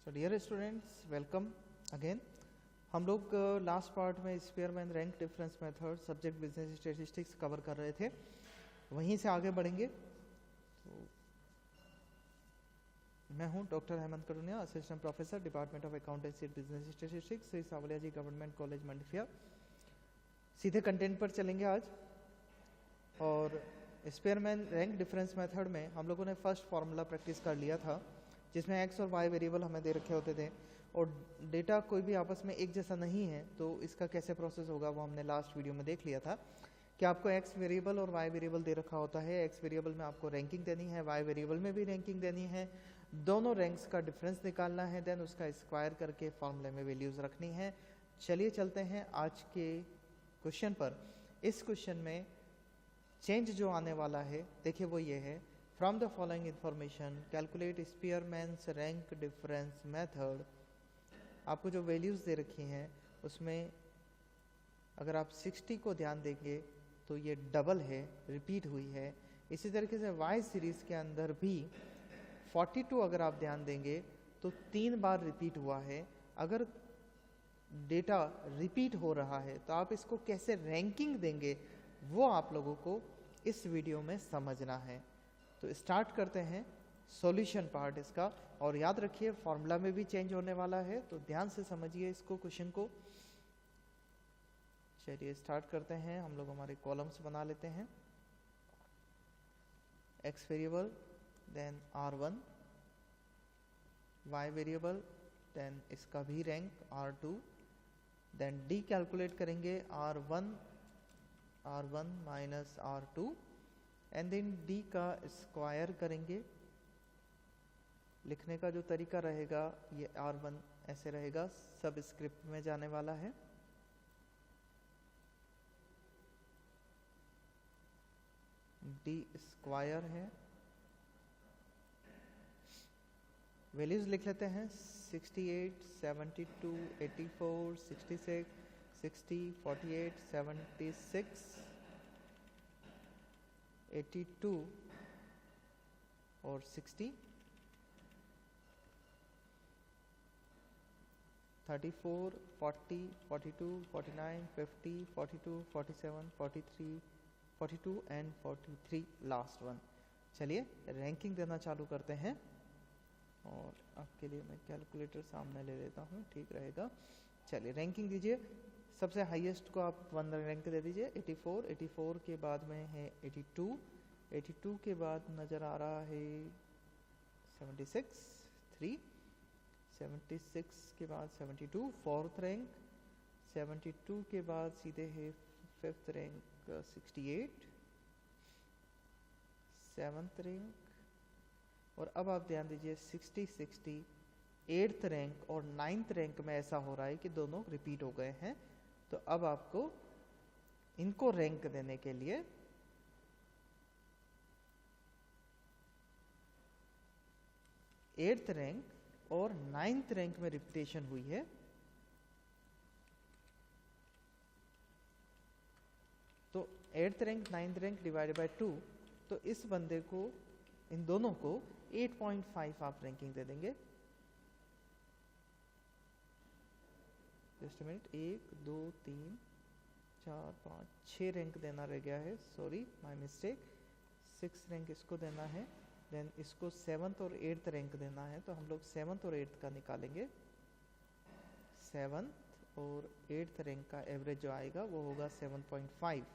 सो dear students, welcome again. हम लोग last part में Spearman rank difference method subject business statistics cover कर रहे थे, वहीं से आगे बढ़ेंगे। तो मैं हूं doctor Hemant Karunia, assistant professor department of accountancy business statistics, Shri Sanwaliya ji government college Mandphiya. सीधे कंटेंट पर चलेंगे आज। और स्पीयरमैन रैंक डिफरेंस मेथड में हम लोगों ने फर्स्ट फार्मूला प्रैक्टिस कर लिया था, जिसमें एक्स और वाई वेरिएबल हमें दे रखे होते थे और डेटा कोई भी आपस में एक जैसा नहीं है, तो इसका कैसे प्रोसेस होगा वो हमने लास्ट वीडियो में देख लिया था कि आपको एक्स वेरिएबल और वाई वेरिएबल दे रखा होता है। एक्स वेरिएबल में आपको रैंकिंग देनी है, वाई वेरिएबल में भी रैंकिंग देनी है, दोनों रैंक्स का डिफरेंस निकालना है, देन उसका स्क्वायर करके फॉर्मूले में वैल्यूज रखनी है। चलिए चलते हैं आज के क्वेश्चन पर। इस क्वेश्चन में चेंज जो आने वाला है, देखिए वो ये है, from the following information calculate स्पीयरमैन्स rank difference method. आपको जो वैल्यूज दे रखी हैं उसमें अगर आप 60 को ध्यान देंगे तो ये डबल है, रिपीट हुई है। इसी तरीके से वाई सीरीज के अंदर भी 42 अगर आप ध्यान देंगे तो 3 बार रिपीट हुआ है। अगर डेटा रिपीट हो रहा है तो आप इसको कैसे रैंकिंग देंगे वो आप लोगों को इस वीडियो में समझना है। तो स्टार्ट करते हैं सॉल्यूशन पार्ट इसका। और याद रखिए फॉर्मूला में भी चेंज होने वाला है, तो ध्यान से समझिए इसको, क्वेश्चन को। चलिए स्टार्ट करते हैं। हम लोग हमारे कॉलम्स बना लेते हैं। X variable, then R1, Y variable, then इसका भी rank R2, then D calculate करेंगे R1 minus R2, and then D का स्क्वायर करेंगे। लिखने का जो तरीका रहेगा ये R1 ऐसे रहेगा, सब स्क्रिप्ट में जाने वाला है। डी स्क्वायर है, वैल्यूज लिख लेते हैं 68, 72, 84, 66, 60, 48, 76, 82 और 60, 34, 40, 42, 49, 50, 42, 47, 43, 42 एंड 43 लास्ट वन। चलिए रैंकिंग देना चालू करते हैं। और आपके लिए मैं कैलकुलेटर सामने ले लेता हूँ, ठीक रहेगा। चलिए रैंकिंग दीजिए। सबसे हाईएस्ट को आप 1 रैंक दे दीजिए 84, 84 के बाद में है 82, 82 के बाद नज़र आ रहा है 76, 3, 76 के बाद 72 फोर्थ रैंक, 72 के बाद सीधे है फिफ्थ रैंक 68, सेवन्थ रैंक, और अब आप ध्यान दीजिए 60, 60 8th रैंक और 9th रैंक में ऐसा हो रहा है कि दोनों रिपीट हो गए हैं। तो अब आपको इनको रैंक देने के लिए एट्थ रैंक और 9th रैंक में रिपीटेशन हुई है, तो 8th rank 9th rank divided by 2, तो इस बंदे को, इन दोनों को 8.5 आप रैंकिंग दे देंगे। जस्ट मिनट, 1 2 3 4 5 6 रैंक देना रह गया है, सॉरी माय मिस्टेक। 6 रैंक इसको देना है, देन इसको 7th और 8th रैंक देना है। तो हम लोग 7th और 8th का निकालेंगे। 7th और 8th रैंक का एवरेज जो आएगा वो होगा 7.5।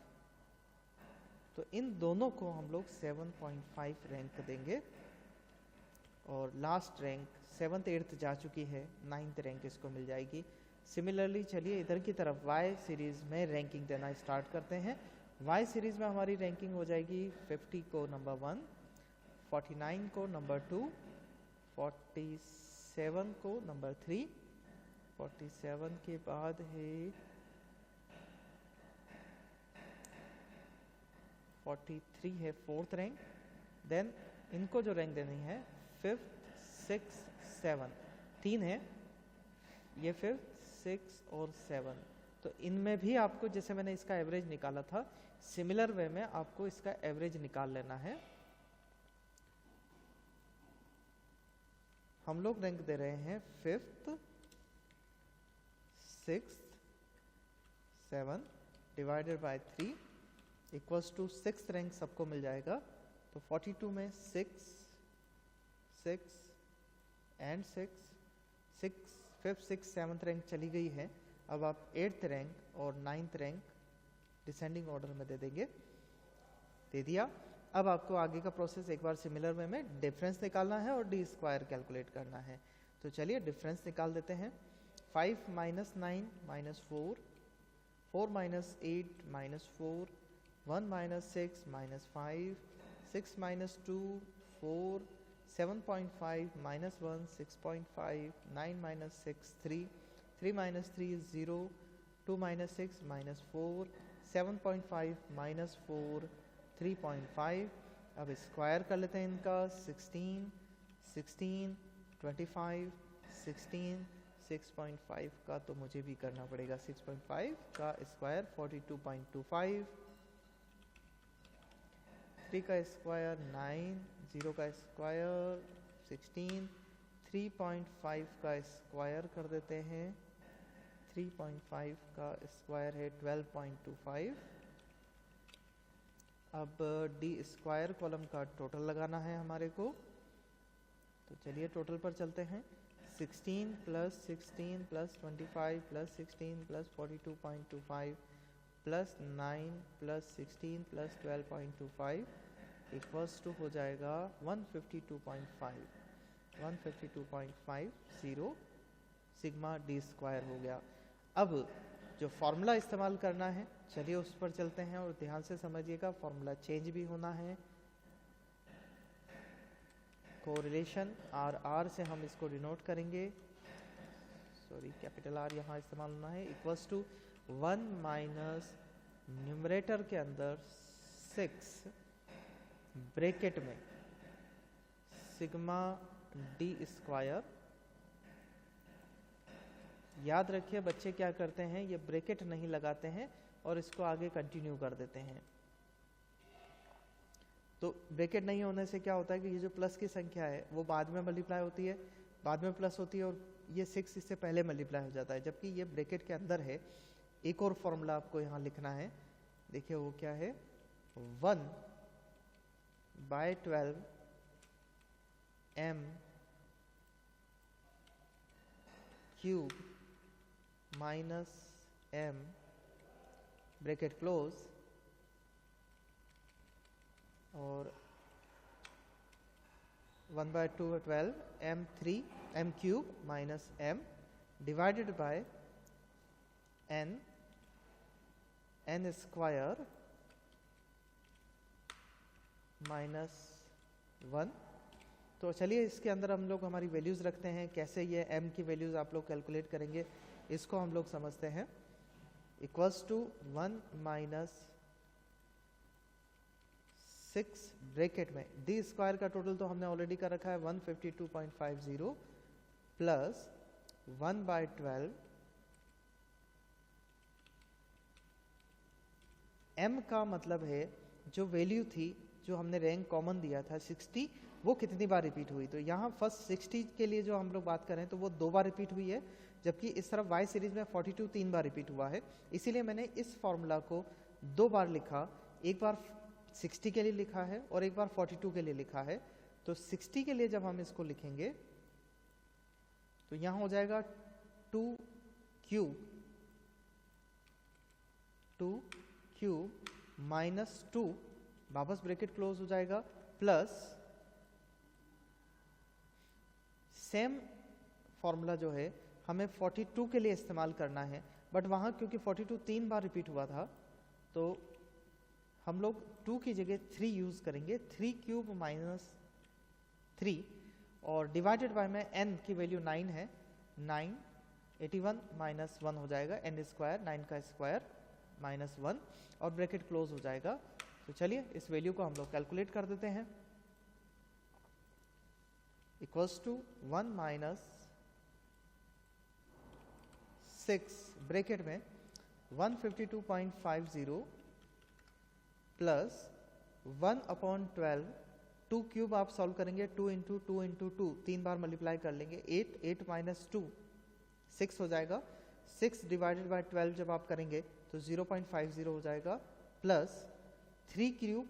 तो इन दोनों को हम लोग 7.5 रैंक देंगे। और लास्ट रैंक 7th 8th जा चुकी है, 9th रैंक इसको मिल जाएगी। सिमिलरली चलिए इधर की तरफ वाई सीरीज में रैंकिंग देना स्टार्ट करते हैं। वाई सीरीज में हमारी रैंकिंग हो जाएगी 50 को नंबर 1, 49 को नंबर 2, 47 को नंबर 3, 47 के बाद है 43 है फोर्थ रैंक। देन इनको जो रैंक देनी है 5th, 6th, 7, 3 है, ये 5th, 6 और 7। तो इनमें भी आपको, जैसे मैंने इसका एवरेज निकाला था, सिमिलर वे में आपको इसका एवरेज निकाल लेना है। हम लोग रैंक दे रहे हैं 5th 6th 7 divided by 3 equals to 6th rank सबको मिल जाएगा। तो 42 में 6 6 and 6 5th 6th 7th rank चली गई है। अब आप 8th रैंक और 9th रैंक डिसेंडिंग ऑर्डर में दे देंगे। दे दिया। अब आपको आगे का प्रोसेस एक बार सिमिलर वे में डिफरेंस निकालना है और डी स्क्वायर कैलकुलेट करना है। तो चलिए डिफरेंस निकाल देते हैं। 5 minus 9 minus 4 4 minus 8 minus 4 1 minus 6 minus 5 6 minus 2 4 7.5 minus 1 6.5 9 minus 6 3 3 minus 3 is 0 2 minus 6 minus 4 7.5 minus 4 3.5। अब स्क्वायर कर लेते हैं इनका। 16 16 25 16 6.5 का तो मुझे भी करना पड़ेगा। 6.5 का स्क्वायर 42.25 3 का स्क्वायर 9 0 का स्क्वायर 16 3.5 का स्क्वायर कर देते हैं। 3.5 का स्क्वायर है 12.25। अब डी स्क्वायर कॉलम का टोटल लगाना है हमारे को। तो चलिए टोटल पर चलते हैं। 16 plus 16 plus 25 plus 16 plus 42.25 plus 9 plus 16 plus 12.25 equals to हो जाएगा 152.5 152.50 सिग्मा डी स्क्वायर हो गया। अब जो फॉर्मूला इस्तेमाल करना है चलिए उस पर चलते हैं और ध्यान से समझिएगा। फॉर्मूला चेंज भी होना है। कोरिलेशन आर से हम इसको डिनोट करेंगे। सॉरी कैपिटल आर यहाँ इस्तेमाल होना है। इक्वल्स टू 1 माइनस न्यूमरेटर के अंदर 6 ब्रैकेट में सिग्मा डी स्क्वायर। याद रखिए बच्चे क्या करते हैं, ये ब्रैकेट नहीं लगाते हैं और इसको आगे कंटिन्यू कर देते हैं। तो ब्रैकेट नहीं होने से क्या होता है कि ये जो प्लस की संख्या है वो बाद में मल्टीप्लाई होती है, बाद में प्लस होती है और ये 6 इससे पहले मल्टीप्लाई हो जाता है, जबकि ये ब्रैकेट के अंदर है। एक और फॉर्मूला आपको यहाँ लिखना है। देखिए वो क्या है, 1/12 m cube minus m bracket close और 1/12 m cube minus m divided by n square minus 1। तो चलिए इसके अंदर हम लोग हमारी वैल्यूज रखते हैं। कैसे ये m की वैल्यूज आप लोग कैलकुलेट करेंगे इसको हम लोग समझते हैं। इक्वल्स टू 1 माइनस 6 ब्रैकेट में डी स्क्वायर का टोटल तो हमने ऑलरेडी कर रखा है 152.50 प्लस 1/12 m का मतलब है जो वैल्यू थी जो हमने रैंक कॉमन दिया था 60 वो कितनी बार रिपीट हुई। तो यहाँ फर्स्ट 60 के लिए जो हम लोग बात करें तो वो 2 बार रिपीट हुई है, जबकि इस तरफ y सीरीज में 42 3 बार रिपीट हुआ है। इसीलिए मैंने इस फॉर्मूला को 2 बार लिखा, एक बार 60 के लिए लिखा है और एक बार 42 के लिए लिखा है। तो 60 के लिए जब हम इसको लिखेंगे तो यहाँ हो जाएगा 2 क्यूब माइनस 2 वापस ब्रैकेट क्लोज हो जाएगा प्लस सेम फॉर्मूला जो है हमें 42 के लिए इस्तेमाल करना है, बट वहां क्योंकि 42 3 बार रिपीट हुआ था तो हम लोग 2 की जगह 3 यूज करेंगे। 3 क्यूब माइनस 3 और डिवाइडेड बाय में n की वैल्यू 9 है, 9 81 माइनस 1 हो जाएगा n स्क्वायर, 9 का स्क्वायर माइनस 1 और ब्रैकेट क्लोज हो जाएगा। तो चलिए इस वैल्यू को हम लोग कैलकुलेट कर देते हैं। इक्वल्स टू 1 माइनस 6 ब्रैकेट में 152.50 प्लस 1/12 2 क्यूब आप सॉल्व करेंगे, 2 इंटू 2 इंटू 2 3 बार मल्टीप्लाई कर लेंगे, 8 8 माइनस 2 6 हो जाएगा। 6 डिवाइडेड बाय 12 जब आप करेंगे तो 0.50 हो जाएगा, plus 3 cube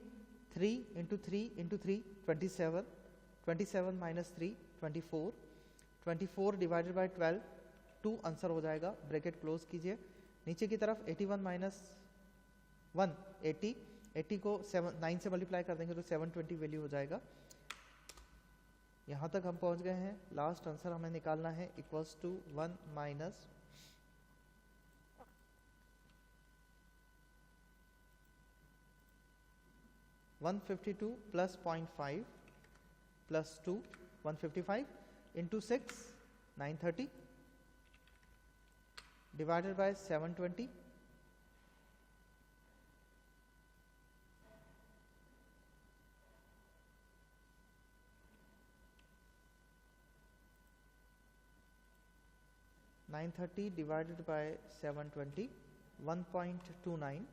3 into 3 into 3 27, 27 minus 3 24, 24 divided by 12 2 answer हो जाएगा, ब्रैकेट क्लोज कीजिए। नीचे की तरफ 81 माइनस 1 80, 80 को 9 से मल्टीप्लाई कर देंगे तो 720 वैल्यू हो जाएगा। यहाँ तक हम पहुँच गए हैं। लास्ट आंसर हमें निकालना है equals to 1 minus 152 plus 0.5 plus 2 155 into 6 930 divided by 720 930 divided by 720 1.29,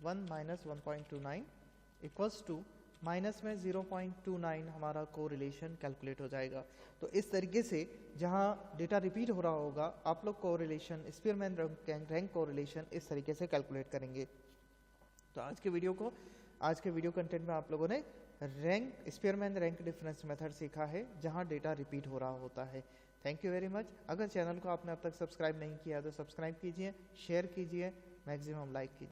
1 minus 1.29 equals to minus में 0.29 हमारा कोरिलेशन कैलकुलेट हो जाएगा। तो इस तरीके से जहां डेटा रिपीट हो रहा होगा आप लोग कोरिलेशन, स्पीयरमैन रैंक कोरिलेशन इस तरीके से कैलकुलेट करेंगे। तो आज के वीडियो कंटेंट में आप लोगों ने स्पीयरमैन रैंक डिफरेंस मेथड सीखा है जहां डेटा रिपीट हो रहा होता है। Thank you very much. अगर चैनल को आपने अब तक सब्सक्राइब नहीं किया तो सब्सक्राइब कीजिए, शेयर कीजिए, मैक्सिमम लाइक कीजिए।